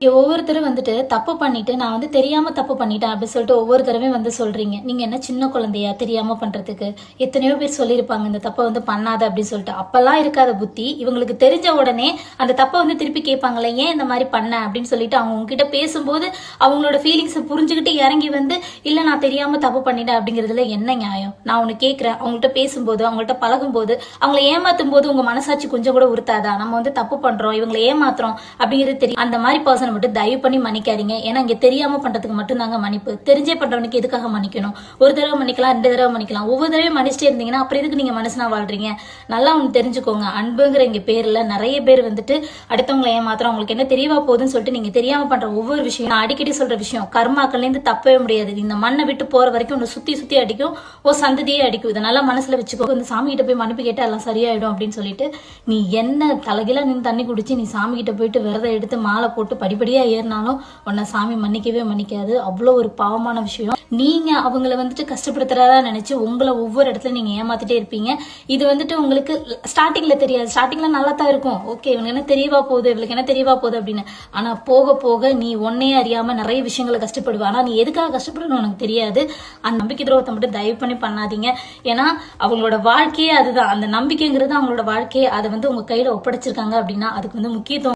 ஒவ்வொருத்தரும் வந்துட்டு தப்பு பண்ணிட்டு நான் தெரியாம தப்பு பண்ணிட்டேன் அப்படின்னு சொல்லிட்டு ஒவ்வொரு தடவையும் சொல்றீங்க. நீங்க என்ன சின்ன குழந்தையா தெரியாம பண்றதுக்கு? எத்தனையோ பேர் சொல்லியிருப்பாங்க இந்த தப்பை பண்ணாத அப்படின்னு சொல்லிட்டு. அப்பெல்லாம் இருக்காத புத்தி இவங்களுக்கு தெரிஞ்ச உடனே அந்த தப்பை திருப்பி கேட்பாங்களே, ஏன் இந்த மாதிரி பண்ண அப்படின்னு சொல்லிட்டு அவங்க உங்ககிட்ட பேசும்போது அவங்களோட ஃபீலிங்ஸை புரிஞ்சுக்கிட்டு இறங்கி இல்ல நான் தெரியாம தப்பு பண்ணிட்டேன் அப்படிங்கிறதுல என்ன நியாயம்? நான் ஒண்ணு கேட்கிறேன், அவங்கள்ட்ட பேசும்போது அவங்கள்ட்ட பழகும் போது அவங்களை ஏமாத்தும் போது உங்க மனசாட்சி கொஞ்சம் கூட உறுத்தாதா? நம்ம தப்பு பண்றோம், இவங்களை ஏமாத்துறோம் அப்படிங்கிறது தெரியும். அந்த மாதிரி பர்சன் மட்டும் தயவு பண்ணி மன்னிக்காதீங்க. ஏன்னா இங்க தெரியாம பண்றதுக்கு மட்டும் தாங்க மன்னிப்பு. தெரிஞ்சே பண்றவனுக்கு எதுக்காக மன்னிக்கணும்? ஒரு தடவை மன்னிக்கலாம், 2 தடவை மன்னிக்கலாம். ஒவ்வொரு தடவையும் மன்னிச்சிட்டே இருந்தீங்கன்னா அப்புறம் எதுக்கு நீங்க மனசுனா வாழ்றீங்க? நல்லா ஒண்ணு தெரிஞ்சுக்கோங்க, அன்புங்கிற இங்க பேர்ல நிறைய பேர் அடுத்தவங்களை ஏமாத்திரம் அவங்களுக்கு என்ன தெரியவா போகுதுன்னு சொல்லிட்டு நீங்க தெரியாம பண்ற ஒவ்வொரு விஷயம், நான் அடிக்கடி சொல்ற விஷயம், கர்மாக்கள்ல இருந்து தப்பவே முடியாது. இந்த மண்ணை விட்டு போற வரைக்கும் உன்னை சுத்தி சுத்தி அடிக்கும், சந்ததியே அடிக்கும். இதை நல்லா மனசுல வச்சுக்கோ. இந்த சாமி கிட்ட போய் மன்னிப்பு கேட்டா எல்லாம் சரியாயிடும் அப்படின்னு சொல்லிட்டு நீ என்ன தலைகில நின்று தண்ணி குடிச்சு நீ சாமி கிட்ட போயிட்டு விரதம் எடுத்து மாலை போட்டு படிப்படியா ஏறினாலும் உன்னை சாமி மன்னிக்கவே மன்னிக்காது. அவ்வளோ ஒரு பாவமான விஷயம். நீங்க அவங்கள கஷ்டப்படுத்துறதா நினைச்சு உங்களை ஒவ்வொரு இடத்துல நீங்க ஏமாத்திட்டே இருப்பீங்க. இது உங்களுக்கு ஸ்டார்டிங்ல தெரியாது. ஸ்டார்டிங்ல நல்லா தான் இருக்கும். ஓகே, இவனுக்கு என்ன தெரியவா போகுது, இவளுக்கு என்ன தெரியவா போகுது அப்படின்னு. ஆனா போக போக நீ ஒன்னையே அறியாம நிறைய விஷயங்களை கஷ்டப்படுவ. ஆனா நீ எதுக்காக கஷ்டப்படணும் உனக்கு தெரியாது. அந்த நம்பிக்கை துரோகத்தை மட்டும் தயவு பண்ணி பண்ணாதீங்க. ஏன்னா அவங்களோட வாழ்க்கையே அதுதான். அந்த நம்பிக்கைங்கிறது அவங்களோட வாழ்க்கையே. அதை உங்க கையில ஒப்படைச்சிருக்காங்க அப்படின்னா அதுக்கு முக்கியத்துவம்